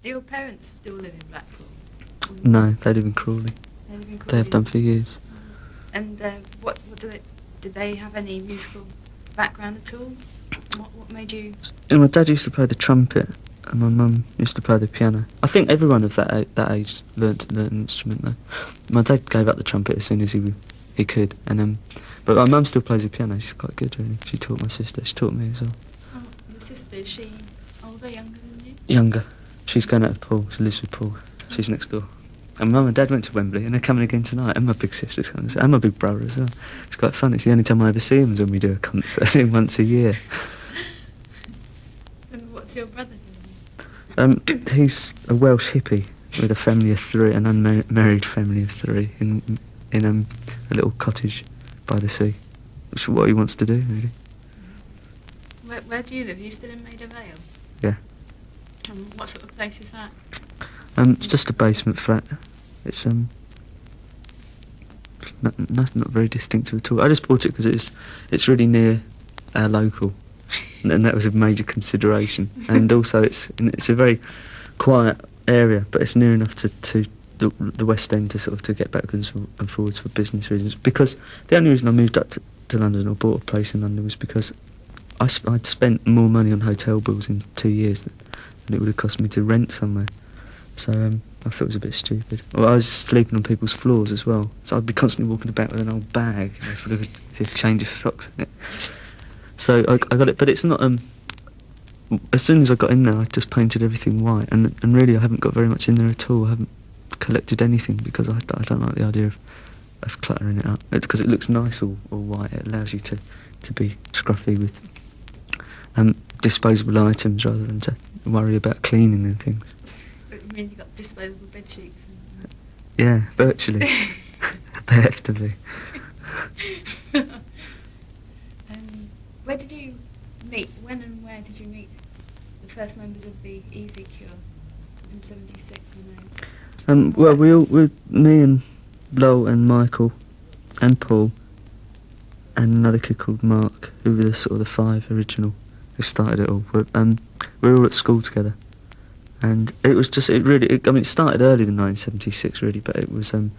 Do your parents still live in Blackpool? No, they live in Crawley. They live in Crawley. They have done for years. And what did they have any musical background at all? What made you? And my dad used to play the trumpet, and my mum used to play the piano. I think everyone of that age learnt an instrument though. My dad gave up the trumpet as soon as he could, and but my mum still plays the piano. She's quite good, really. She taught my sister. She taught me as well. Oh, your sister, is she older, younger than you? Younger. She's going out with Paul. She lives with Paul. She's next door. And Mum and Dad went to Wembley, and they're coming again tonight. And my big sister's coming, and my big brother as well. It's quite fun. It's the only time I ever see him is when we do a concert. I see him once a year. And what's your brother doing? He's a Welsh hippie with a family of three, an unmarried family of three, in a little cottage by the sea. Which is what he wants to do, really. Where do you live? Are you still in Maida Vale? Yeah. And what sort of place is that? It's just a basement flat. It's not very distinctive at all. I just bought it because it's really near our local, and that was a major consideration. And also it's a very quiet area, but it's near enough to the West End to sort of to get backwards and forwards for business reasons. Because the only reason I moved up to London or bought a place in London was because I'd spent more money on hotel bills in 2 years than it would have cost me to rent somewhere. So I thought it was a bit stupid. Well, I was sleeping on people's floors as well, so I'd be constantly walking about with an old bag, full of a change of socks in it. So I got it, but it's not. As soon as I got in there, I just painted everything white, and really I haven't got very much in there at all. I haven't collected anything because I don't like the idea of cluttering it up, because it looks nice all white. It allows you to be scruffy with disposable items rather than to worry about cleaning and things. You mean you got disposable bed sheets? Yeah, virtually. They have to be. Where did you meet? When and where did you meet the first members of the Easy Cure in '76? Well, me and Lowell and Michael and Paul and another kid called Mark, who were the sort of the five original who started it all. We were all at school together. And it was just, it started earlier than 1976 really, but it was, in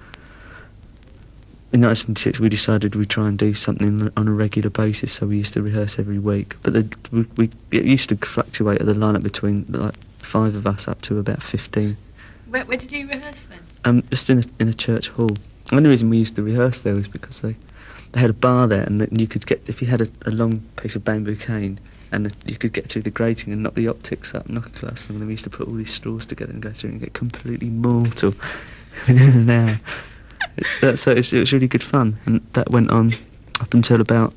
1976 we decided we'd try and do something on a regular basis, so we used to rehearse every week. But it used to fluctuate at the lineup between like 5 of us up to about 15. Where did you rehearse then? Just in a church hall. The only reason we used to rehearse there was because they had a bar there, and you could get, if you had a long piece of bamboo cane, and you could get through the grating and knock the optics up, knock a glass, and then we used to put all these straws together and go through and get completely mortal within an hour. So it was really good fun, and that went on up until about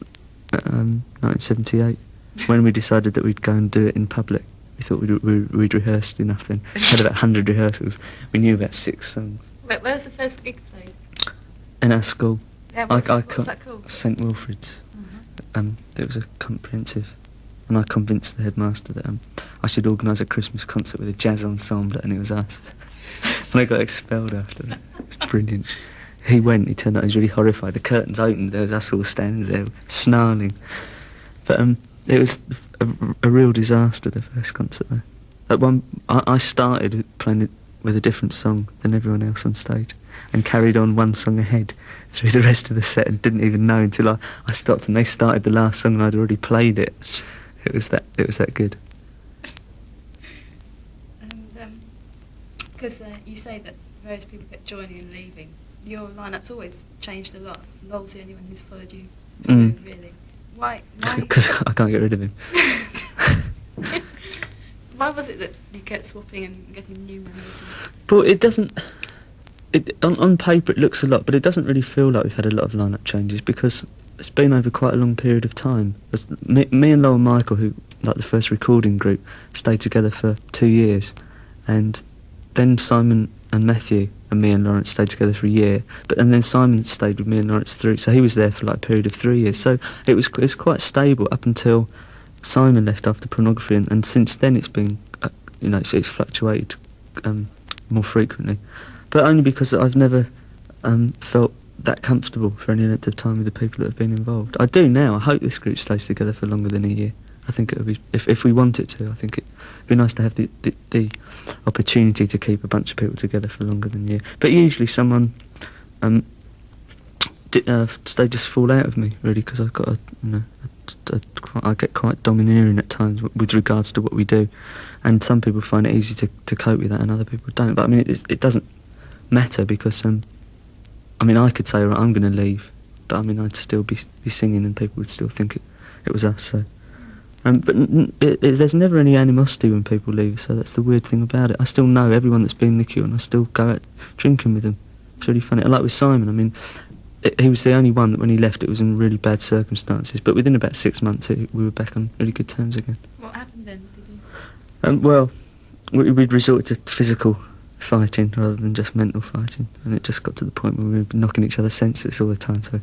1978, when we decided that we'd go and do it in public. We thought we'd rehearsed enough then. Had about 100 rehearsals. We knew about 6 songs. Where was the first gig played? In our school. Yeah, what's that called? St Wilfrid's. It was a comprehensive. And I convinced the headmaster that I should organise a Christmas concert with a jazz ensemble, and it was us. And I got expelled after that. It's brilliant. He turned out he was really horrified. The curtains opened, there was us all standing there, snarling. But it was a real disaster, the first concert though. I started playing it with a different song than everyone else on stage, and carried on one song ahead through the rest of the set, and didn't even know until I stopped and they started the last song and I'd already played it. It was that good. And because you say that various people kept joining and leaving, your lineup's always changed a lot. Lowell's the only one who's followed you through, really. Why? Because I can't get rid of him. Why was it that you kept swapping and getting new members? But it doesn't. On paper it looks a lot, but it doesn't really feel like we've had a lot of lineup changes, because it's been over quite a long period of time. Me and Lowell and Michael, who, like the first recording group, stayed together for 2 years, and then Simon and Matthew and me and Lawrence stayed together for a year, and then Simon stayed with me and Lawrence through, so he was there for like a period of 3 years. So it's quite stable up until Simon left after Pornography, and since then it's been, it's fluctuated more frequently, but only because I've never felt that comfortable for any length of time with the people that have been involved. I do now. I hope this group stays together for longer than a year. I think it would be, if we want it to, I think be nice to have the opportunity to keep a bunch of people together for longer than you. But usually someone, they just fall out of me really, because I've got I get quite domineering at times with regards to what we do, and some people find it easy to cope with that, and other people don't. But I mean, it doesn't matter, because I mean, I could say, right, I'm going to leave, but I mean, I'd still be singing, and people would still think it was us. So, but there's never any animosity when people leave. So that's the weird thing about it. I still know everyone that's been in the Cure, and I still go out drinking with them. It's really funny. Like with Simon, I mean, he was the only one that when he left, it was in really bad circumstances. But within about 6 months, we were back on really good terms again. What happened then? Did you? Well, we'd resorted to physical fighting rather than just mental fighting, and it just got to the point where we were knocking each other's senses all the time, so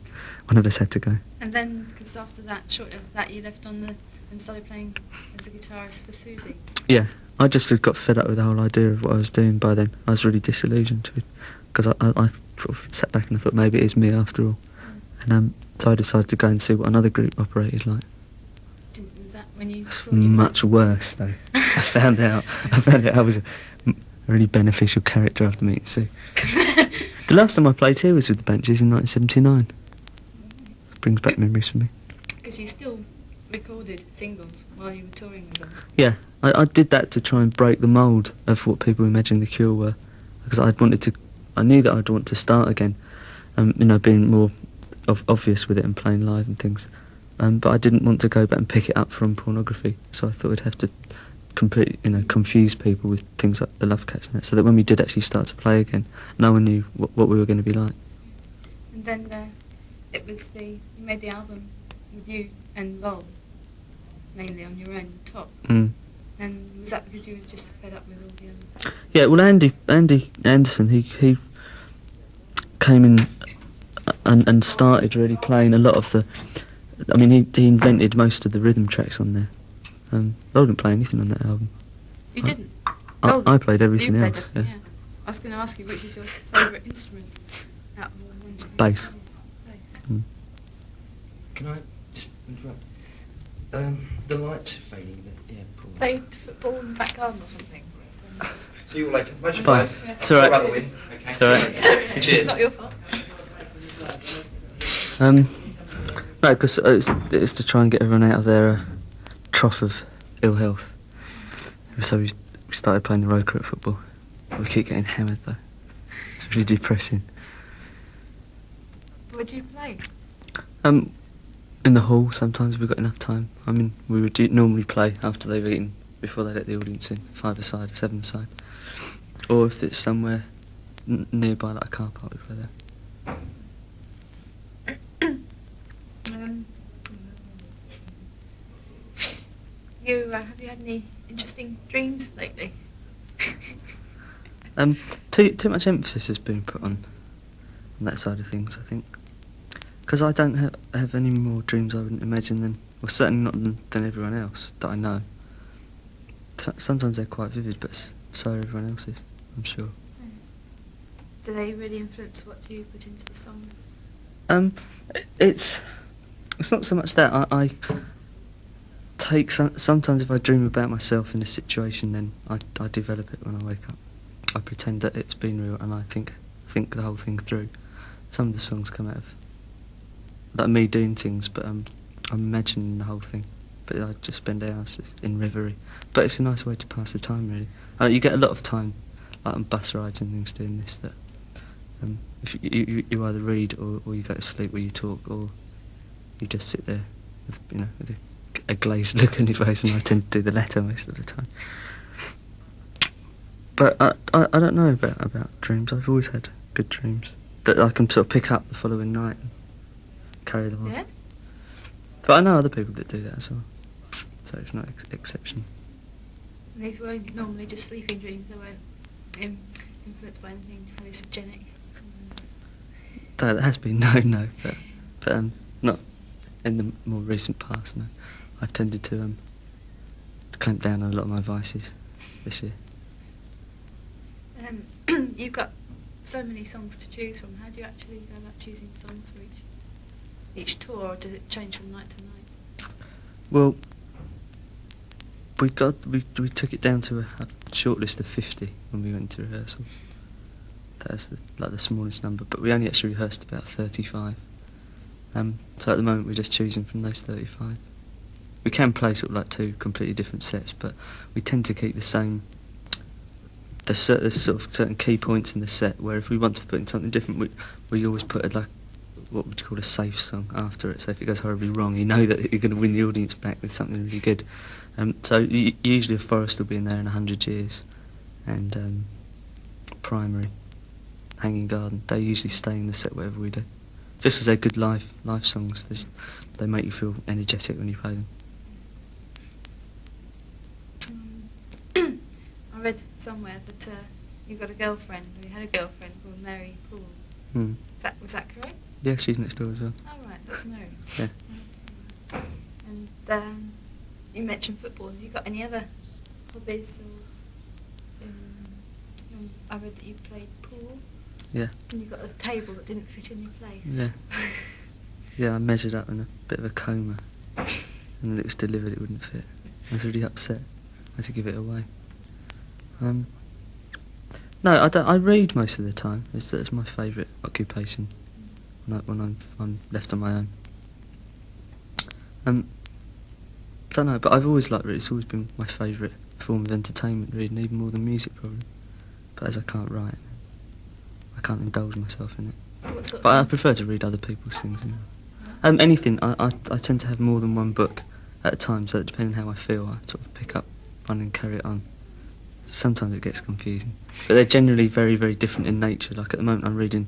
one of us had to go. And then, because after that, shortly after that, you left and started playing as a guitarist for Susie. Yeah, I just had got fed up with the whole idea of what I was doing by then. I was really disillusioned, because I sort of sat back and I thought maybe it is me after all. And so I decided to go and see what another group operated like. Was that when you... Much worse, though. I found out I was a really beneficial character after meeting Sue. The last time I played here was with the Banshees in 1979. Brings back memories for me. Because you still recorded singles while you were touring with them. Yeah, I did that to try and break the mould of what people imagined the Cure were, because I knew that I'd want to start again, being more obvious with it and playing live and things. But I didn't want to go back and pick it up from pornography, so I thought I'd have to confuse people with things like the Love Cats and that, so that when we did actually start to play again, no one knew what we were going to be like. And then it was you made the album with you and Lol, mainly on your own, top. Mm. And was that because you were just fed up with all the others? Yeah, well, Andy Anderson, he came in and started really playing a lot of the... I mean, he invented most of the rhythm tracks on there. I didn't play anything on that album. You didn't? I played everything you played else. Yeah. Yeah. I was going to ask you, which is your favourite instrument out of all the ones? Bass. Bass. Can I just interrupt? The lights fading. Paul. Played football in the back garden or something? See you all later. Bye. It's all right. About the win. Okay. It's all right. Cheers. Not your fault. No, because it's to try and get everyone out of their trough of ill health. So we started playing the Roker at football. We keep getting hammered though. It's really depressing. Where do you play? In the hall sometimes if we've got enough time. I mean, we would normally play after they've eaten, before they let the audience in, 5-a-side or 7-a-side. Or if it's somewhere nearby, like a car park, we play there. Have you had any interesting dreams lately? Too much emphasis has been put on that side of things, I think. Because I don't have any more dreams I wouldn't imagine than, well, certainly not than everyone else that I know. Sometimes they're quite vivid, but so are everyone else's, I'm sure. Do they really influence what you put into the songs? It's not so much that. I take sometimes if I dream about myself in a situation, then I develop it when I wake up. I pretend that it's been real, and I think the whole thing through. Some of the songs come out of like me doing things, but I'm imagining the whole thing. But I just spend hours just in reverie. But it's a nice way to pass the time, really. You get a lot of time, like on bus rides and things, doing this. That if you either read or you go to sleep, or you talk, or you just sit there, with a glazed look on your face, and I tend to do the latter most of the time. But I don't know about dreams. I've always had good dreams that I can sort of pick up the following night and carry them on. Yeah? But I know other people that do that as well, so it's not exception. And these weren't normally just sleeping dreams, they weren't influenced by anything hallucinogenic? That has been no, but not in the more recent past. No, I've tended to clamp down on a lot of my vices this year. You've got so many songs to choose from. How do you actually go about choosing songs for each tour, or does it change from night to night? Well, we took it down to a short list of 50 when we went to rehearsals. That was the smallest number, but we only actually rehearsed about 35. So at the moment we're just choosing from those 35. We can play sort of like two completely different sets, but we tend to keep the same. There's sort of certain key points in the set where if we want to put in something different, we always put like what would you call a safe song after it. So if it goes horribly wrong, you know that you're going to win the audience back with something really good. So usually a Forest will be in there in 100 Years, and Primary, Hanging Garden. They usually stay in the set whatever we do, just as they're good live songs. They make you feel energetic when you play them. I read somewhere that you got a girlfriend, or you had a girlfriend called Mary Poole. Was that correct? Yeah, she's next door as well. Oh right, that's Mary. Yeah. And you mentioned football. Have you got any other hobbies? I read that you played pool. Yeah. And you got a table that didn't fit in your place. Yeah. Yeah, I measured up in a bit of a coma, and when it was delivered it wouldn't fit. I was really upset. I had to give it away. No, I don't. I read most of the time. It's my favourite occupation when I'm left on my own. Don't know, but I've always liked reading. It's always been my favourite form of entertainment, reading, even more than music probably. But as I can't write, I can't indulge myself in it. But I prefer to read other people's things. Anything. I tend to have more than one book at a time, so depending on how I feel, I sort of pick up one and carry it on. Sometimes it gets confusing, but they're generally very, very different in nature. Like at the moment I'm reading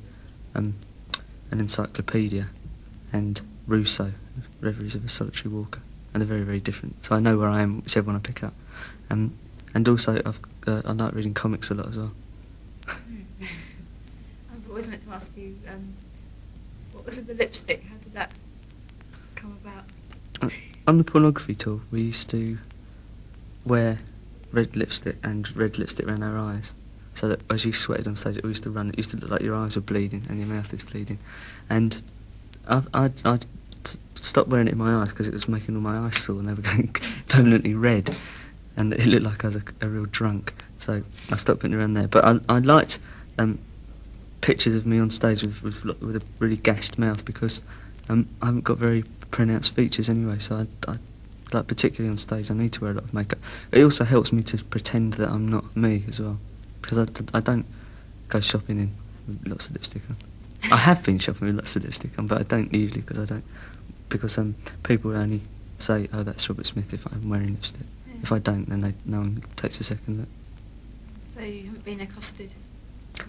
an encyclopedia and Rousseau, Reveries of a Solitary Walker, and they're very, very different. So I know where I am, whichever one I pick up. And also I like reading comics a lot as well. I've always meant to ask you, what was with the lipstick? How did that come about? On the pornography tour, we used to wear red lipstick and red lipstick around our eyes, so that as you sweated on stage, it used to look like your eyes were bleeding and your mouth is bleeding. And I'd stopped wearing it in my eyes because it was making all my eyes sore and they were going permanently red, and it looked like I was a real drunk. So I stopped putting it around there. But I liked pictures of me on stage with a really gashed mouth, because I haven't got very pronounced features anyway, so I like, particularly on stage, I need to wear a lot of makeup. It also helps me to pretend that I'm not me as well, because I don't go shopping in with lots of lipstick on. I have been shopping with lots of lipstick on, but I don't usually, because people only say, oh, that's Robert Smith if I'm wearing lipstick. Yeah. If I don't, then no one takes a second look. So you haven't been accosted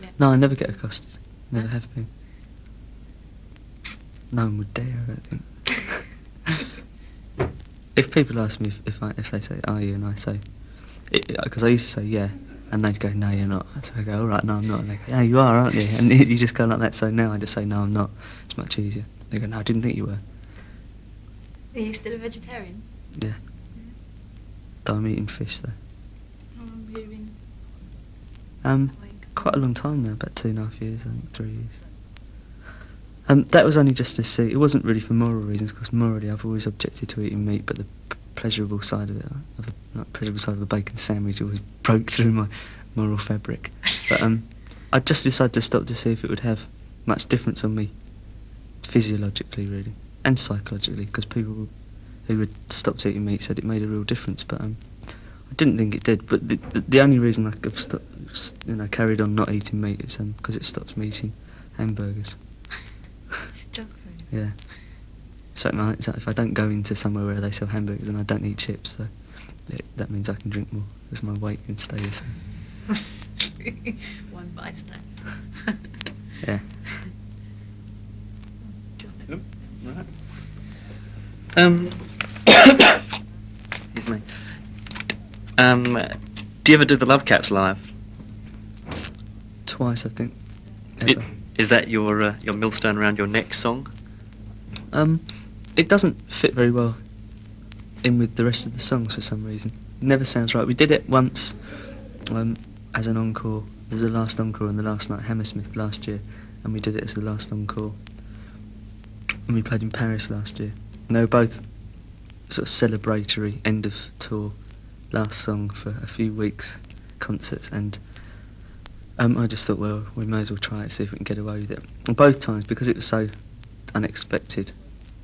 yet? No, I never get accosted. Never No? have been. No one would dare, I don't think. If people ask me if they say, are you, and I say, because I used to say yeah, and they'd go, no, you're not. So I go, all right, no, I'm not. And they go, yeah, you are, aren't you? And you just go like that. So now I just say, no, I'm not. It's much easier. They go, no, I didn't think you were. Are you still a vegetarian? Yeah. Though I'm eating fish though. How long have you been? Quite a long time now, about 2.5 years, I think, 3 years. That was only just to see. It wasn't really for moral reasons, because morally I've always objected to eating meat, but the pleasurable side of it, pleasurable side of a bacon sandwich, always broke through my moral fabric. But I just decided to stop to see if it would have much difference on me, physiologically really, and psychologically, because people who had stopped eating meat said it made a real difference, but I didn't think it did. But the only reason I've carried on not eating meat is because it stops me eating hamburgers. Junk food. Yeah. So if I don't go into somewhere where they sell hamburgers, then I don't eat chips. So that means I can drink more, because my weight can stay the same. One bite now. Yeah. Jonathan. Right. Excuse me. Do you ever do the Love Cats live? Twice, I think. It, Ever. is that your millstone around your neck song? It doesn't fit very well in with the rest of the songs for some reason. It never sounds right. We did it once as an encore. There's a last encore on the last night, Hammersmith, last year, and we did it as the last encore. And we played in Paris last year. And they were both sort of celebratory end of tour last song for a few weeks concerts, and I just thought, well, we may as well try it, see if we can get away with it. And both times, because it was so unexpected,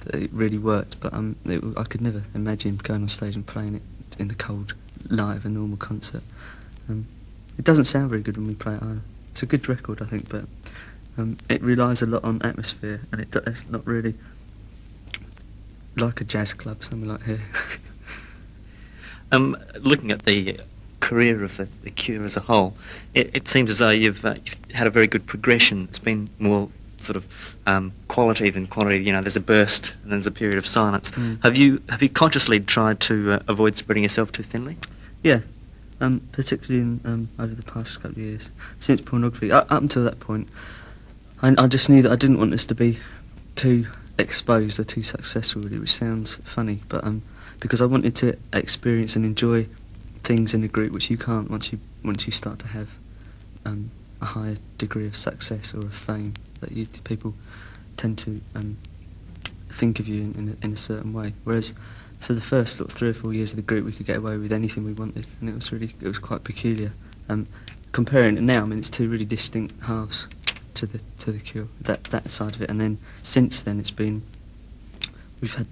that it really worked. But I could never imagine going on stage and playing it in the cold live, a normal concert. It doesn't sound very good when we play it either. It's a good record, I think, but it relies a lot on atmosphere, and it's not really like a jazz club, something like here. Looking at the career of the Cure as a whole, it seems as though you've had a very good progression. It's been more sort of quality than quantity. You know, there's a burst and then there's a period of silence. Have you consciously tried to avoid spreading yourself too thinly? Yeah, particularly in, over the past couple of years, since Pornography. Up until that point, I just knew that I didn't want us to be too exposed or too successful, really, which sounds funny, but because I wanted to experience and enjoy things in a group which you can't once you start to have a higher degree of success or of fame, that people tend to think of you in a certain way. Whereas for the first sort of 3 or 4 years of the group, we could get away with anything we wanted, and it was quite peculiar. Comparing it now, I mean, it's two really distinct halves to the Cure, that side of it, and then since then we've had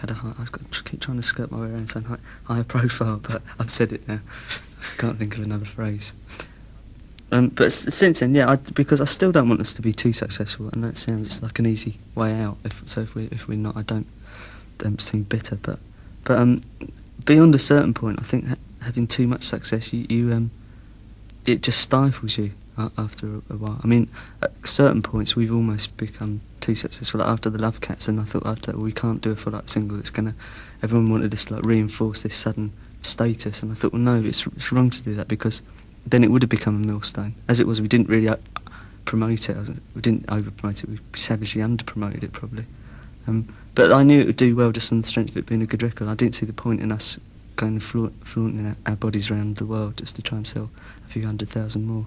a high, I keep trying to skirt my way around saying higher profile, but I've said it now. I can't think of another phrase. But since then, yeah, because I still don't want us to be too successful, and that sounds like an easy way out. If we're not, I don't seem bitter. But beyond a certain point, I think having too much success, it just stifles you after a while. I mean, at certain points we've almost become too successful. Like after the Love Cats, and I thought after that, well, we can't do a follow-up single that's gonna. Everyone wanted us to like reinforce this sudden status, and I thought, well, no, it's wrong to do that, because then it would have become a millstone. As it was, we didn't really promote it. We didn't over-promote it. We savagely under-promoted it, probably. But I knew it would do well just on the strength of it being a good record. I didn't see the point in us going and flaunting our bodies around the world just to try and sell a few 100,000 more.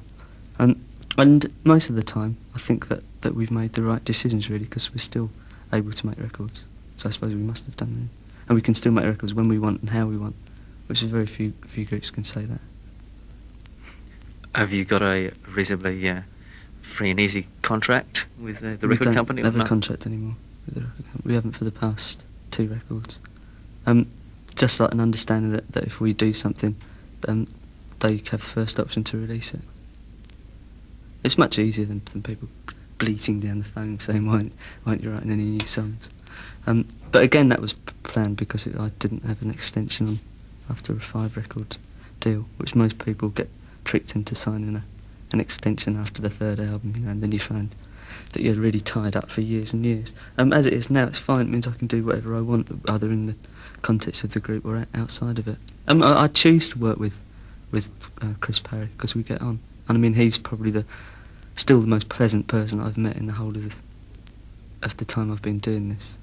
And most of the time, I think that we've made the right decisions, really, because we're still able to make records. So I suppose we must have done that. And we can still make records when we want and how we want, which is very few groups can say that. Have you got a reasonably free and easy contract with the record company? We don't have a contract anymore with the record company. We haven't for the past 2 records. Just like an understanding that if we do something, they have the first option to release it. It's much easier than people bleating down the phone saying, why aren't you writing any new songs? But again, that was planned because I didn't have an extension on after a 5-record deal, which most people get tricked into signing an extension after the 3rd album, and then you find that you're really tied up for years and years. As it is now, it's fine. It means I can do whatever I want, either in the context of the group or outside of it. I choose to work with Chris Parry because we get on, and I mean, he's probably still the most pleasant person I've met in the whole of the time I've been doing this.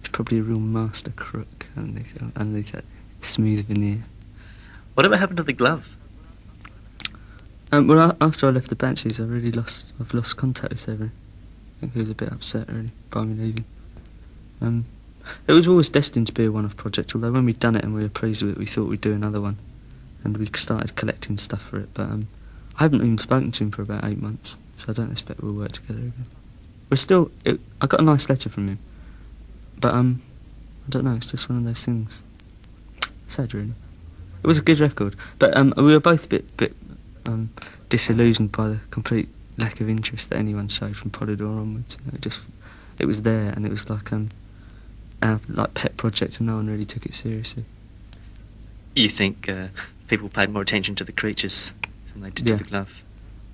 He's probably a real master crook underneath that smooth veneer. Whatever happened to the glove? Well, after I left the Banshees, I've lost contact with Severin. I think he was a bit upset, really, by me leaving. It was always destined to be a one-off project, although when we'd done it and we were pleased with it, we thought we'd do another one, and we started collecting stuff for it. But I haven't even spoken to him for about 8 months, so I don't expect we'll work together again. We're still. I got a nice letter from him, but I don't know. It's just one of those things. Sad, really. It was a good record, but we were both a bit disillusioned by the complete lack of interest that anyone showed from Polydor onwards. It was there, and it was like our pet project, and no one really took it seriously. You think people paid more attention to the Creatures than they did to the glove?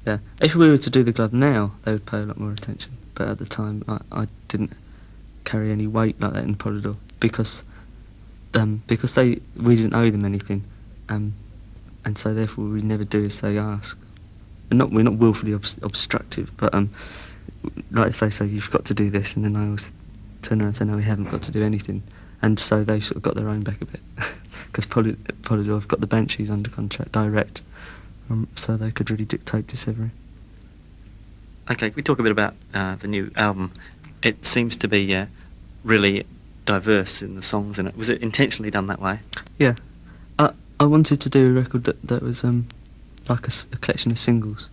Yeah. If we were to do the glove now, they would pay a lot more attention. But at the time, I didn't carry any weight like that in Polydor because we didn't owe them anything. And so therefore we never do as they ask. We're not willfully obstructive, but like if they say you've got to do this, and then I always turn around and say no, we haven't got to do anything, and so they sort of got their own back a bit, because Polydor have got the Banshees under contract direct, so they could really dictate to Severin. Okay, we talk a bit about the new album. It seems to be really diverse in the songs in it. Was it intentionally done that way? Yeah. I wanted to do a record that was like a collection of singles,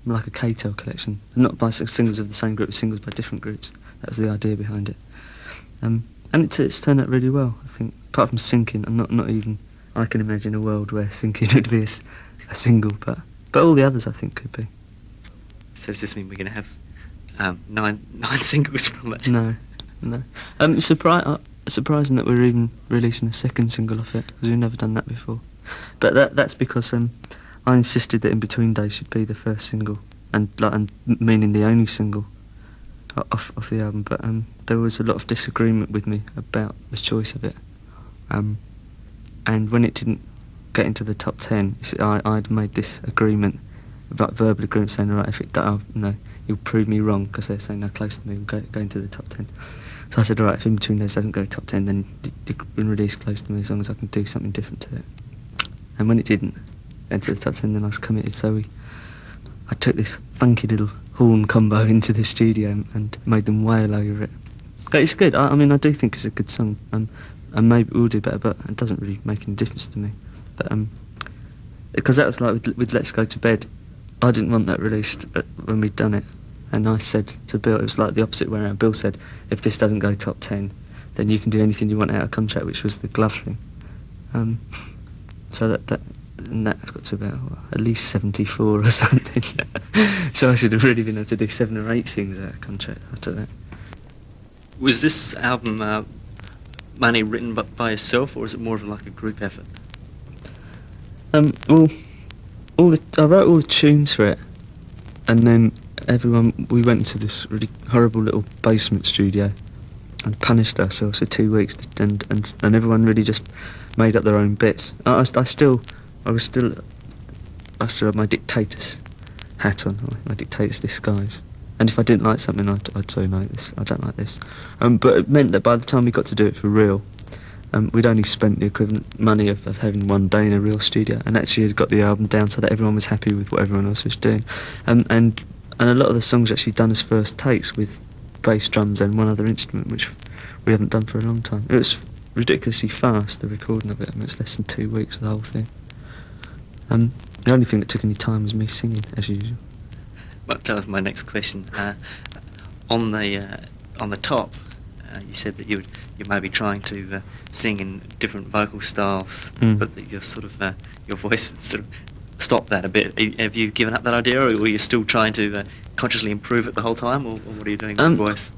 like a K-Tel collection, not by singles of the same group, singles by different groups. That was the idea behind it. And it's turned out really well, I think. Apart from Sinking, and not even I can imagine a world where Sinking would be a single, but all the others I think could be. So does this mean we're going to have nine singles from it? No. Surprising that we're even releasing a second single off it, because we've never done that before. But that's because I insisted that In Between Days should be the first single, and meaning the only single off the album. But there was a lot of disagreement with me about the choice of it. And when it didn't get into the top 10, I'd made this agreement, about verbal agreement, saying, all right, if it does, you'll prove me wrong, because they're saying, no, Close to Me will go into the top 10. So I said, all right, if In Between Days doesn't go top 10, then it can release Close to Me as long as I can do something different to it. And when it didn't enter the top 10, then I was committed. So I took this funky little horn combo into the studio and made them wail over it. But it's good. I mean, I do think it's a good song, and maybe we'll do better, but it doesn't really make any difference to me. But because that was like with Let's Go to Bed, I didn't want that released when we'd done it. And I said to Bill, it was like the opposite way around. Bill said, if this doesn't go top 10, then you can do anything you want out of contract, which was the glove thing. So that got to about at least 74 or something. So I should have really been able to do 7 or 8 things out of contract after that. Was this album mainly written by yourself, or is it more of like a group effort? Well, I wrote all the tunes for it, and then we went into this really horrible little basement studio and punished ourselves for 2 weeks, and everyone really just made up their own bits. I still had my dictator's hat on, my dictator's disguise. And if I didn't like something, I'd say, no, I don't like this. But it meant that by the time we got to do it for real, we'd only spent the equivalent money of having one day in a real studio, and actually had got the album down so that everyone was happy with what everyone else was doing. And a lot of the songs actually done as first takes with bass, drums and one other instrument, which we haven't done for a long time. It was ridiculously fast, the recording of it. I mean, it's less than 2 weeks of the whole thing. The only thing that took any time was me singing, as usual. Well, that was my next question. On the top, you said that you may be trying to sing in different vocal styles, but that your sort of your voice sort of stopped that a bit. Have you given up that idea, or are you still trying to consciously improve it the whole time, or what are you doing with your voice?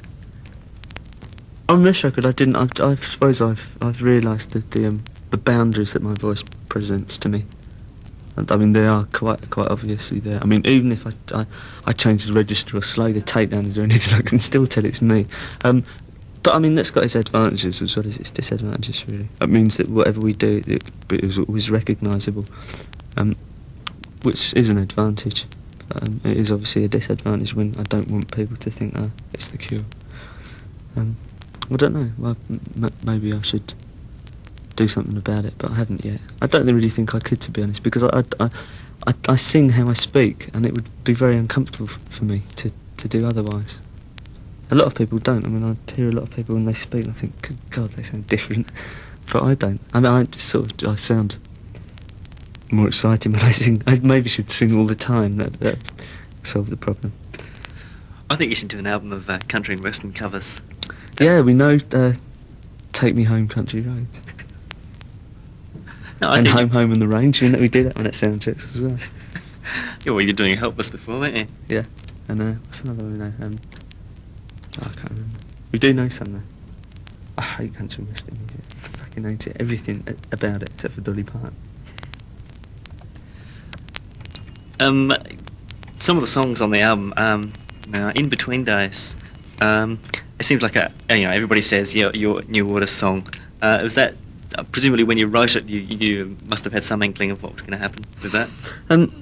On this record, I didn't. I suppose I've realised that the boundaries that my voice presents to me. And, I mean, they are quite obviously there. I mean, even if I change the register or slow the tape down or do anything, I can still tell it's me. But I mean, that's got its advantages as well as its disadvantages, really. It means that whatever we do, it is always recognisable, which is an advantage. It is obviously a disadvantage when I don't want people to think, it's The Cure. I don't know. Well, maybe I should do something about it, but I haven't yet. I don't really think I could, to be honest, because I sing how I speak, and it would be very uncomfortable for me to do otherwise. A lot of people don't. I mean, I hear a lot of people when they speak, and I think, good God, they sound different. But I don't. I mean, I sound more exciting when I sing. I maybe should sing all the time. That solve the problem. I think you should do an album of country and western covers. Yeah, we know Take Me Home, Country Roads. No, and Home on the Range. We do that one at Soundchecks as well. Yeah, well, you were doing Helpless before, weren't you? Yeah. And what's another one we know? I can't remember. We do know some though. I hate country and western music. I fucking hate it. Everything about it except for Dolly Parton. Some of the songs on the album, In Between Days, it seems like everybody says your New Order song. Was that presumably when you wrote it, you must have had some inkling of what was going to happen with that?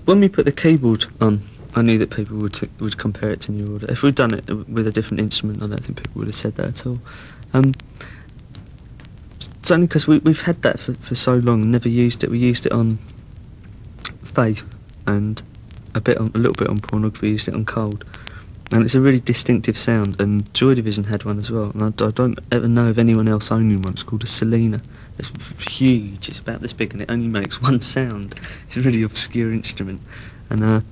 When we put the keyboard on, I knew that people would compare it to New Order. If we'd done it with a different instrument, I don't think people would have said that at all. It's only because we've had that for so long and never used it. We used it on Faith and a little bit on Pornography. We used it on Cold, and it's a really distinctive sound. And Joy Division had one as well, and I don't ever know of anyone else owning one. It's called a Selena. It's huge. It's about this big, and it only makes one sound. It's a really obscure instrument, and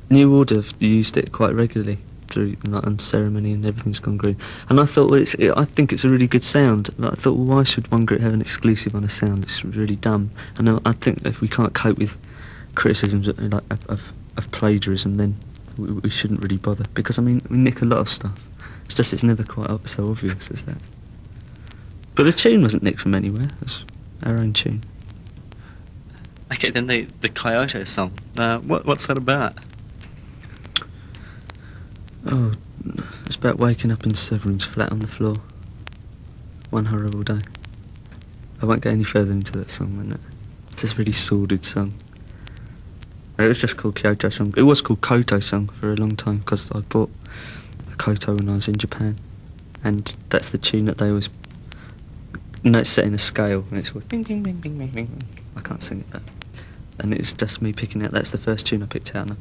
New Order have used it quite regularly through like on ceremony, and everything's gone green. And I thought, well, I think it's a really good sound. Like, I thought, well, why should one group have an exclusive on a sound? It's really dumb. And I think if we can't cope with criticisms of plagiarism, then we shouldn't really bother. Because I mean, we nick a lot of stuff. It's just it's never quite so obvious as that. But the tune wasn't nicked from anywhere. It's our own tune. Okay, then the Kyoto song. What's that about? Oh, it's about waking up in Severin's flat on the floor. One horrible day. I won't go any further into that song than that. It's this really sordid song. It was just called Kyoto Song. It was called Koto Song for a long time because I bought a Koto when I was in Japan, and that's the tune that they always. You know, it's set in a scale, and it's always bing bing bing bing bing bing. I can't sing it, but and it's just me picking out. That's the first tune I picked out, and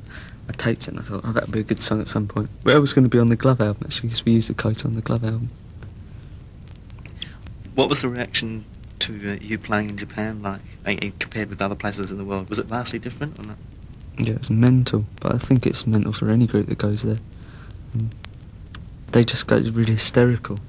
I taped it, and I thought, oh, that'd be a good song at some point. Well, it was going to be on the Glove album actually, because we used the Koto on the Glove album. What was the reaction to you playing in Japan like, compared with other places in the world? Was it vastly different or not? Yeah, it was mental, but I think it's mental for any group that goes there. They just go really hysterical.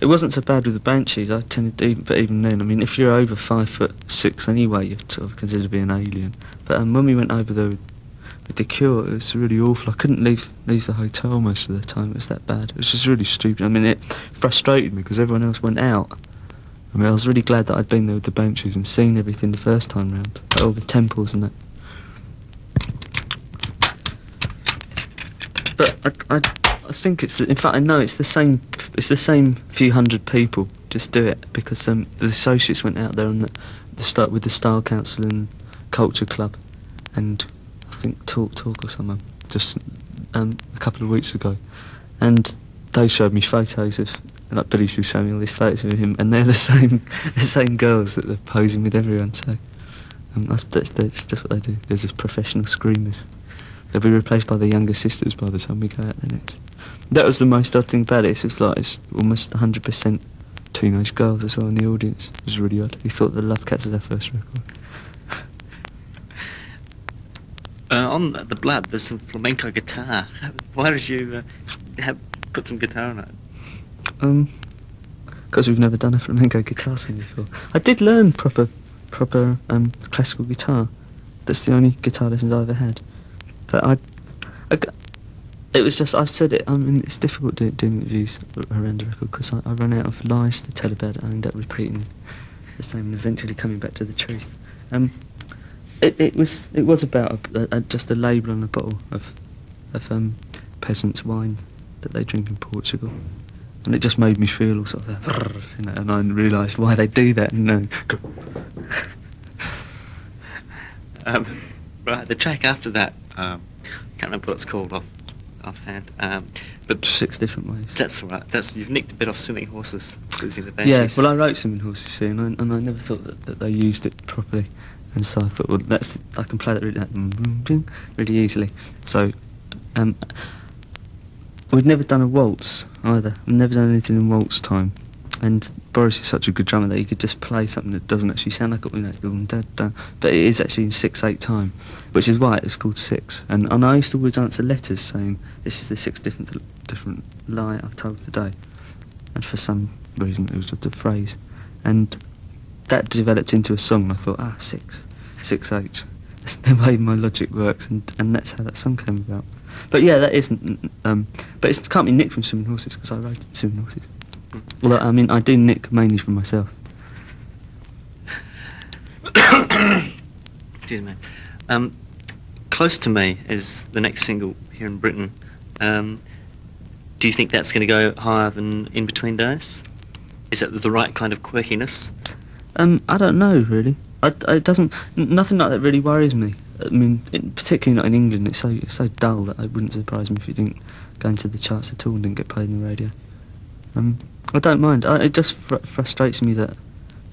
It wasn't so bad with the Banshees. I tended to, but even then, I mean, if you're over 5'6" anyway, you're sort of considered to be an alien. But when we went over there with The Cure, it was really awful. I couldn't leave the hotel most of the time. It was that bad. It was just really stupid. I mean, it frustrated me because everyone else went out. I mean, I was really glad that I'd been there with the Banshees and seen everything the first time round, like all the temples and that. But I think it's. In fact, I know it's the same. It's the same few hundred people just do it because the associates went out there on the start with the Style Council and Culture Club, and I think Talk or someone just a couple of weeks ago, and they showed me photos of. Like Billy was showing me all these photos of him, and they're the same girls that they're posing with everyone. So that's just what they do. They're just professional screamers. They'll be replaced by the younger sisters by the time we go out there next. That was the most odd thing about it. It's almost 100% teenage girls as well in the audience. It was really odd. We thought the Love Cats was our first record. On the Blood, there's some flamenco guitar. Why did you put some guitar on it? Because we've never done a flamenco guitar scene before. I did learn proper classical guitar. That's the only guitar lessons I ever had. But it was just, I've said it, I mean, it's difficult doing reviews around a record because I run out of lies to tell about it. I end up repeating the same and eventually coming back to the truth. It was about just a label on a bottle of peasants' wine that they drink in Portugal. And it just made me feel all sort of, you know, and I realised why they do that. And right, the track after that, can't remember what it's called offhand. But 6 different ways. That's all right. You've nicked a bit off Swimming Horses, Susie the Banshees. Yeah, well, I wrote Swimming Horses, you see, and I never thought that they used it properly, and so I thought, well, I can play that really easily. So, we'd never done a waltz either. We'd never done anything in waltz time. And Boris is such a good drummer that he could just play something that doesn't actually sound like it, you know, but it is actually in 6/8 time, which is why it's called 6. And I used to always answer letters saying, this is the 6 different lie I've told today. And for some reason it was just a phrase. And that developed into a song, and I thought, 6/8. That's the way my logic works, and that's how that song came about. But yeah, that isn't. But it can't be nicked from Swimming Horses because I wrote it Swimming Horses. Well, I mean, I do nick mainly from myself. Excuse me. Close to Me is the next single here in Britain. Do you think that's going to go higher than In Between Days? Is that the right kind of quirkiness? I don't know really. It doesn't. Nothing like that really worries me. I mean, particularly not in England. It's so dull that it wouldn't surprise me if it didn't go into the charts at all and didn't get played on the radio. I don't mind. It just frustrates me that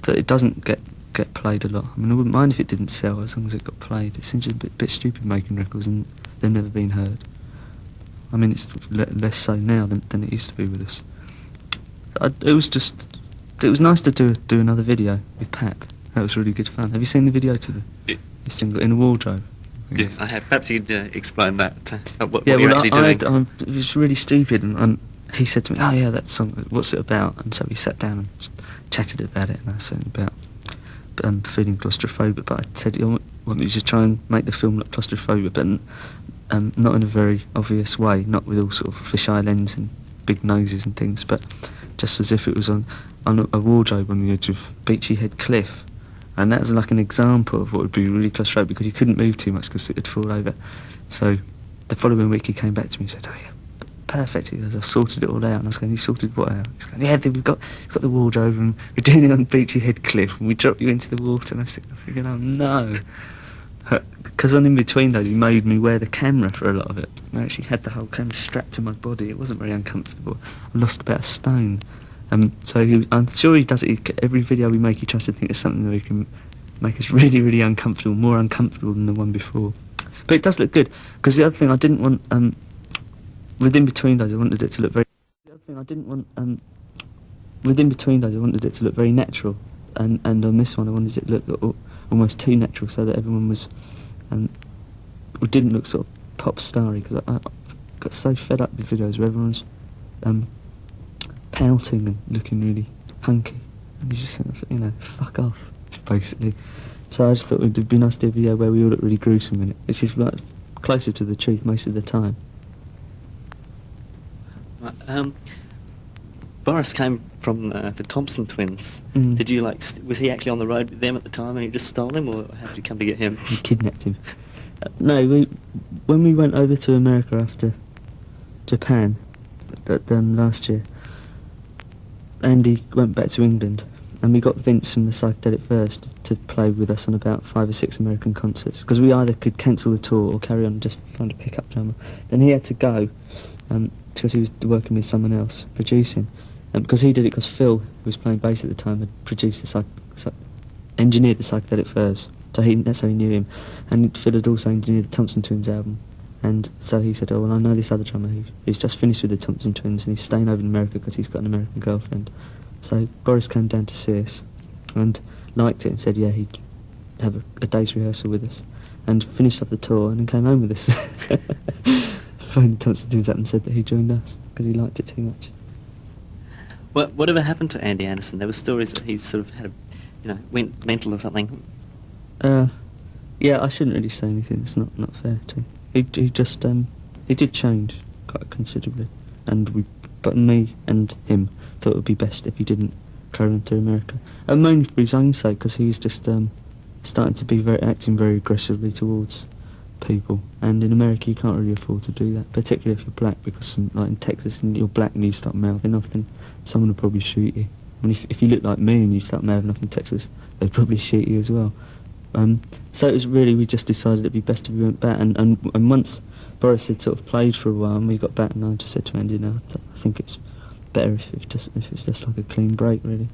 it doesn't get played a lot. I mean, I wouldn't mind if it didn't sell as long as it got played. It seems a bit stupid making records and they've never been heard. I mean, it's less so now than it used to be with us. It was nice to do another video with Pap. That was really good fun. Have you seen the video to the single In a Wardrobe? Yes, I have. Perhaps you could explain that. What Yeah, you're well, actually doing. it was really stupid, and he said to me, "Oh yeah, that song. What's it about?" And so we sat down and chatted about it, and I said about feeling claustrophobic. But I said, "I want you to try and make the film look claustrophobic, but not in a very obvious way, not with all sort of fisheye lens and big noses and things, but just as if it was on a wardrobe on the edge of Beachy Head Cliff." And that was like an example of what would be really claustrophobic, because you couldn't move too much because it would fall over. So the following week he came back to me and said, "Oh yeah, perfect." He goes, "I sorted it all out." And I was going, "You sorted what out?" He's going, "Yeah, we've got the wardrobe and we're doing it on Beachy Head Cliff and we drop you into the water." And I was thinking, "Oh no." Because on In Between Those, he made me wear the camera for a lot of it. I actually had the whole camera strapped to my body. It wasn't very uncomfortable. I lost about a stone. So I'm sure he does it. Every video we make, he tries to think of something that we can make us really, really uncomfortable, more uncomfortable than the one before. But it does look good, because the other thing I didn't want, with In Between Those, I wanted it to look very. The other thing I didn't want, with In Between Those, I wanted it to look very natural, and on this one, I wanted it to look almost too natural, so that everyone was, it didn't look sort of pop starry, because I got so fed up with videos where everyone's pouting and looking really hunky, and you just think, fuck off, basically. So I just thought it would be nice to do a video where we all look really gruesome in it, which is like closer to the truth most of the time. Boris came from the Thompson twins. Mm. Did you was he actually on the road with them at the time and you just stole him, or how did you come to get him? We kidnapped him. No, when we went over to America after Japan, last year, Andy went back to England, and we got Vince from the Psychedelic Furs to play with us on about 5 or 6 American concerts, because we either could cancel the tour or carry on and just find a pickup drummer. And he had to go, because he was working with someone else, producing. And because he did it because Phil, who was playing bass at the time, had produced engineered the Psychedelic Furs, so that's how he knew him. And Phil had also engineered the Thompson Twins album. And so he said, "Oh, well, I know this other drummer who's just finished with the Thompson Twins and he's staying over in America because he's got an American girlfriend." So Boris came down to see us and liked it and said, yeah, he'd have a day's rehearsal with us, and finished up the tour and then came home with us. Phoned the Thompson Twins up and said that he joined us because he liked it too much. Whatever happened to Andy Anderson? There were stories that he sort of had went mental or something. Yeah, I shouldn't really say anything. It's not fair to him. He just he did change quite considerably, and but me and him thought it would be best if he didn't carry on to America. And mainly for his own sake, because he's just starting to be acting very aggressively towards people, and in America you can't really afford to do that, particularly if you're black, because like in Texas, and you're black and you start mouthing off, then someone will probably shoot you. And if you look like me and you start mouthing off in Texas, they'd probably shoot you as well. So it was really, we just decided it'd be best if we went back, and once Boris had sort of played for a while and we got back, and I just said to Andy, no, I think it's better if it's just like a clean break, really.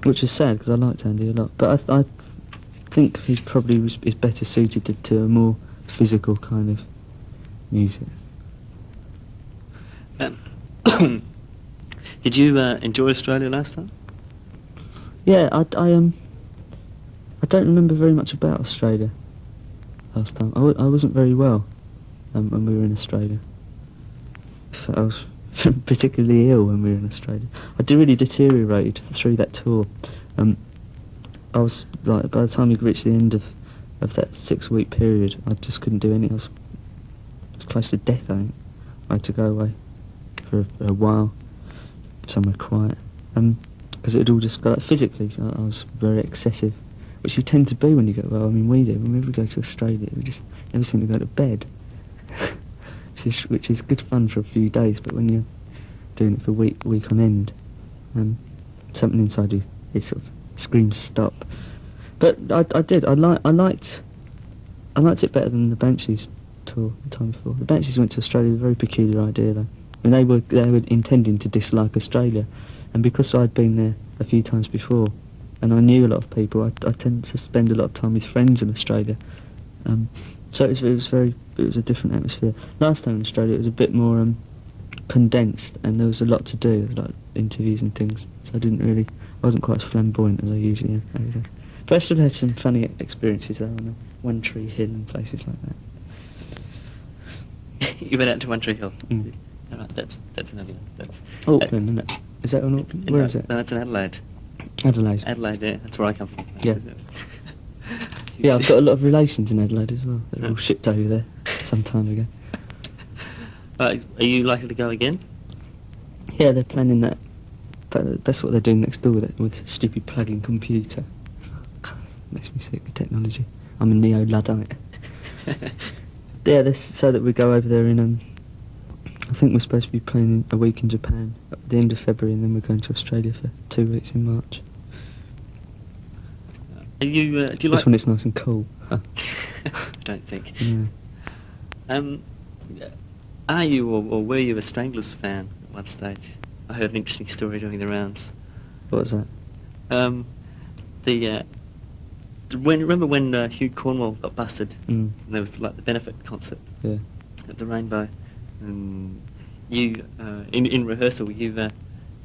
Which is sad, because I liked Andy a lot, but I think he probably is better suited to a more physical kind of music. Did you enjoy Australia last time? Yeah, I don't remember very much about Australia last time. I wasn't very well when we were in Australia. I was particularly ill when we were in Australia. I really deteriorated through that tour. I was like, by the time we reached the end of that 6-week period, I just couldn't do anything. I was close to death, I think. I had to go away for a while, somewhere quiet. Because it had all just got, physically, I was very excessive, which you tend to be when you get well. I mean, we do. Whenever we go to Australia, we just never seem to go to bed, which is good fun for a few days, but when you're doing it for week on end, something inside you, it sort of screams stop. But I did. I liked it better than the Banshees tour the time before. The Banshees went to Australia with a very peculiar idea, though. I mean, they were intending to dislike Australia, and because I'd been there a few times before, and I knew a lot of people, I tended to spend a lot of time with friends in Australia. So it was a different atmosphere. Last time in Australia it was a bit more condensed, and there was a lot to do, like interviews and things. So I wasn't quite as flamboyant as I usually am over there. But I still had some funny experiences there on the One Tree Hill and places like that. You went out to One Tree Hill. Mm. All right, that's another one. That's Auckland, isn't it? Is that on Auckland? Where is it? No, it's in Adelaide. Adelaide. Adelaide, yeah, that's where I come from. Yeah. Yeah, I've got a lot of relations in Adelaide as well. They're all shipped over there some time ago. Are you likely to go again? Yeah, they're planning that. That's what they're doing next door with a stupid plug-in computer. Makes me sick with technology. I'm a neo-Luddite. Yeah, so that we go over there in, I think we're supposed to be playing a week in Japan at the end of February, and then we're going to Australia for 2 weeks in March. Do you like... That's when it's nice and cool. I don't think. Yeah. Are you or were you a Stranglers fan at one stage? I heard an interesting story doing the rounds. What was that? Remember when Hugh Cornwall got busted? Mm. And there was like the benefit concert Yeah. at the Rainbow. You in rehearsal you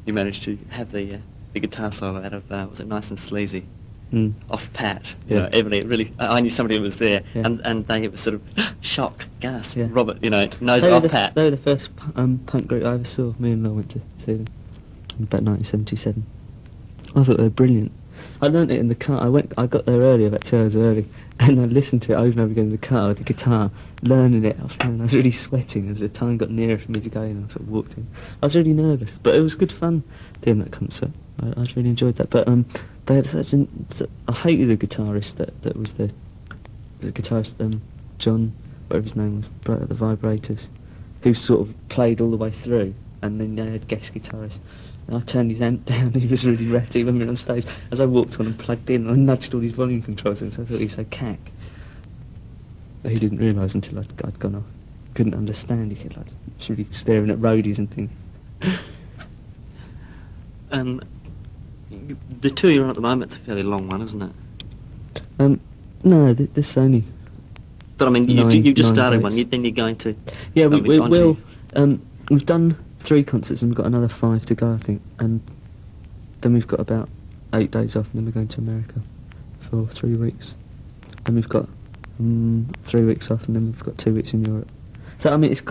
managed to have the guitar solo out of was it Nice and Sleazy? Mm. Off Pat. Yeah. Everybody really. I knew somebody who was there, Yeah. and they were sort of shock, gasp. Yeah. Robert, knows They were off Pat. They were the first punk group I ever saw. Me and Mel went to see them in about 1977. I thought they were brilliant. I learnt it in the car. I got there early, about 2 hours early, and I listened to it over and over again in the car with the guitar, learning it. I was really sweating as the time got nearer for me to go in. I sort of walked in. I was really nervous, but it was good fun doing that concert. I really enjoyed that. But they had I hated the guitarist that was the guitarist, John, whatever his name was, the Vibrators, who sort of played all the way through, and then they had guest guitarists. And I turned his amp down, he was really ratty when we were on stage. As I walked on and plugged in, I nudged all these volume controls in, so I thought he was so cack. But he didn't realise until I'd gone off. Couldn't understand, he kept like really staring at roadies and things. The tour you're on at the moment's a fairly long one, isn't it? No, this only... But I mean, you just started one, then you're going to... Yeah, we'll... we've done 3 concerts and we've got another 5 to go, I think. And then we've got about 8 days off, and then we're going to America for 3 weeks. And we've got 3 weeks off, and then we've got 2 weeks in Europe. So I mean, it's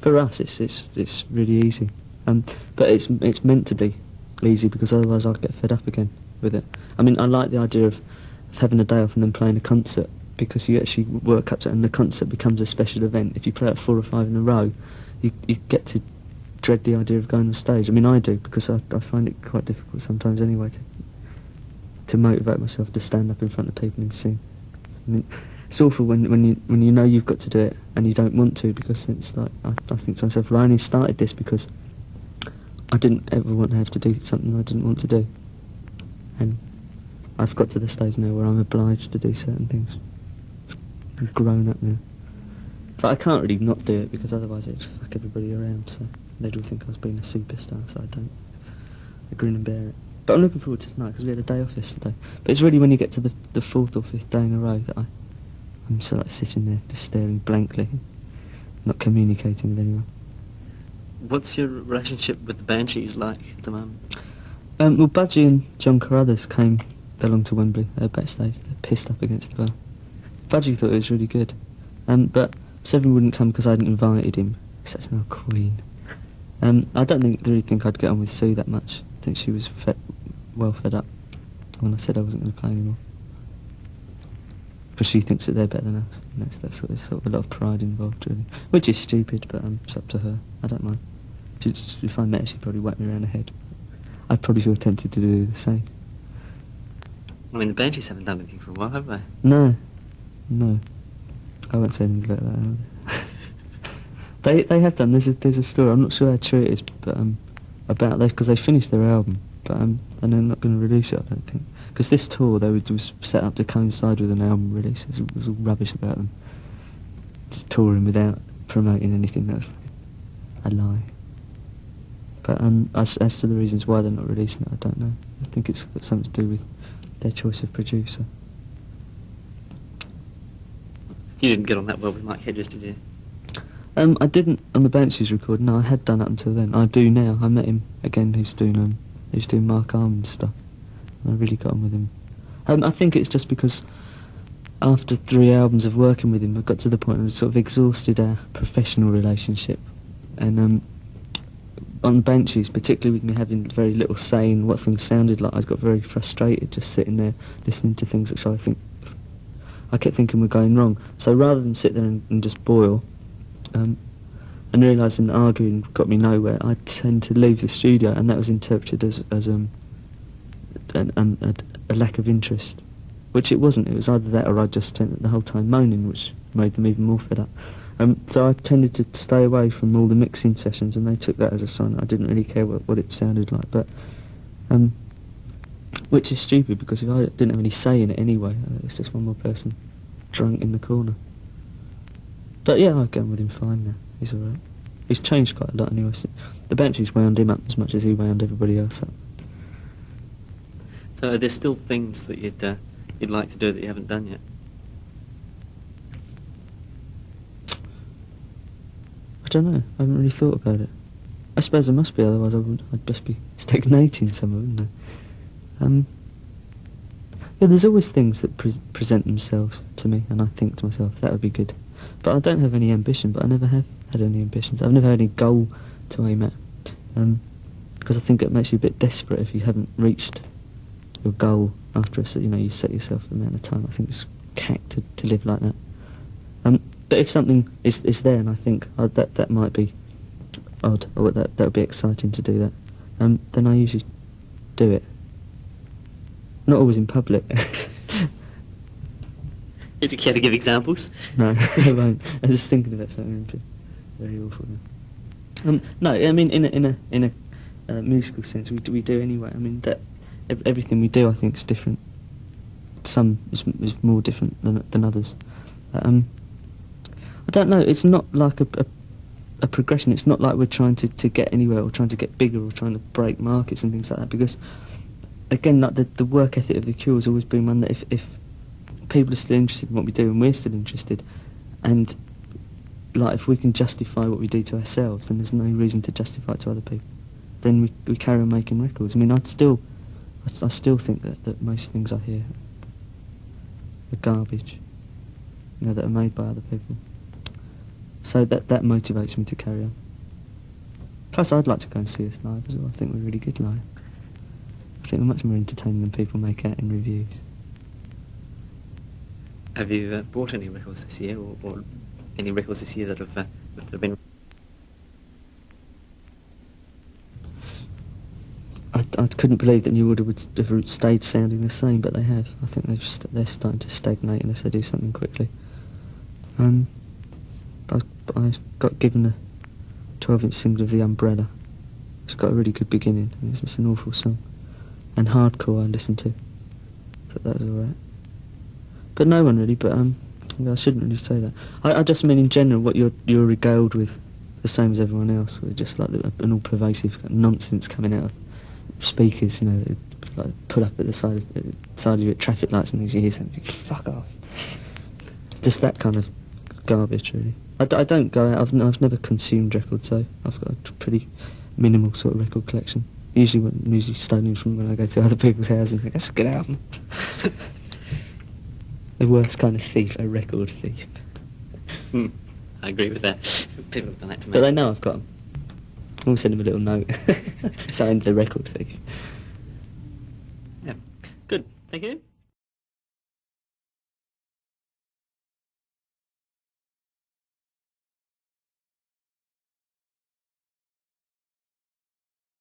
for us, it's really easy. But it's meant to be easy, because otherwise I'll get fed up again with it. I mean, I like the idea of having a day off and then playing a concert, because you actually work up to it, and the concert becomes a special event. If you play it 4 or 5 in a row, you get to dread the idea of going on stage. I mean, I do, because I find it quite difficult sometimes anyway to motivate myself to stand up in front of people and sing. I mean, it's awful when you know you've got to do it and you don't want to, because it's like I think to myself, well, I only started this because I didn't ever want to have to do something I didn't want to do, and I've got to the stage now where I'm obliged to do certain things. I've grown up now, but I can't really not do it, because otherwise it'd fuck everybody around, so they'd all think I was being a superstar, so I grin and bear it. But I'm looking forward to tonight, because we had a day off yesterday. But it's really when you get to the 4th or 5th day in a row that I'm sort of like sitting there just staring blankly, not communicating with anyone. What's your relationship with the Banshees like at the moment? Well, Budgie and John Carruthers came along to Wembley. They were backstage. They're pissed up against the bar. Budgie thought it was really good, but Seven wouldn't come because I hadn't invited him. Such an old queen. I don't really think I'd get on with Sue that much. I think she was well fed up when I said I wasn't going to play anymore, because she thinks that they're better than us. And there's sort of a lot of pride involved, really, which is stupid, but it's up to her. I don't mind. If I met her, she'd probably whack me around the head. I'd probably feel tempted to do the same. I mean, the Banshees haven't done anything for a while, have they? No. I won't say anything about that. They have done. There's a story. I'm not sure how true it is, but about this, because they finished their album, but and they're not going to release it, I don't think, because this tour was set up to coincide with an album release. It was all rubbish about them just touring without promoting anything. That was a lie. But as to the reasons why they're not releasing it, I don't know. I think it's got something to do with their choice of producer. You didn't get on that well with Mike Hedges, did you? I didn't on the Banshees recording. No, I had done up until then. I do now. I met him again. He's doing Mark Armand stuff. I really got on with him. I think it's just because after 3 albums of working with him, I got to the point where I sort of exhausted our professional relationship, and on Banshees, particularly with me having very little say in what things sounded like, I got very frustrated just sitting there listening to things that I kept thinking were going wrong. So rather than sit there and just boil, and realising that arguing got me nowhere, I tend to leave the studio, and that was interpreted as a lack of interest, which it wasn't. It was either that or I just spent the whole time moaning, which made them even more fed up. So I tended to stay away from all the mixing sessions, and they took that as a sign that I didn't really care what it sounded like. But which is stupid, because if I didn't have any say in it anyway, it's just one more person drunk in the corner. But yeah, I get on with him fine now. He's alright. He's changed quite a lot anyway. So the Banshees wound him up as much as he wound everybody else up. So are there still things that you'd like to do that you haven't done yet? I don't know. I haven't really thought about it. I suppose there must be, otherwise I'd just be stagnating somewhere, wouldn't I? Yeah, there's always things that present themselves to me, and I think to myself, that would be good. But I don't have any ambition, but I never have had any ambitions. I've never had any goal to aim at. Because I think it makes you a bit desperate if you haven't reached your goal after you set yourself an amount of time. I think it's cack to live like that. But if something is there, and I think that might be odd, or that would be exciting to do that, then I usually do it. Not always in public. Would you care to give examples? No, I won't. I was just thinking about something very awful now. No, I mean in a musical sense, we do anyway. I mean that everything we do, I think, is different. Some is more different than others. I don't know. It's not like a progression. It's not like we're trying to get anywhere, or trying to get bigger, or trying to break markets and things like that. Because again, like the work ethic of the Cure has always been one that if people are still interested in what we do, and we're still interested, and like if we can justify what we do to ourselves, then there's no reason to justify it to other people. Then we carry on making records. I mean, I still think that most things I hear are garbage, that are made by other people. So that motivates me to carry on. Plus, I'd like to go and see us live as well. I think we're really good live. I think we're much more entertaining than people make out in reviews. Have you bought any records this year, or any records this year that have been... I couldn't believe that New Order would have stayed sounding the same, but they have. I think they're starting to stagnate unless they do something quickly. I got given a 12-inch single of The Umbrella. It's got a really good beginning, and it's an awful song. And Hardcore I listened to. Thought that was alright. But no one really, but I shouldn't really say that. I just mean in general what you're regaled with, the same as everyone else. We're just like an all-pervasive nonsense coming out of speakers, like put up at the side of you at traffic lights, and you hear something, fuck off. Just that kind of garbage, really. I don't go out. I've never consumed records, so I've got a pretty minimal sort of record collection. Usually when music's stolen from when I go to other people's houses and think, that's a good album. The worst kind of thief, a record thief. I agree with that. People have done that to me. But they know I've got them. I'll send them a little note. Signed The Record Thief. Yeah. Good. Thank you.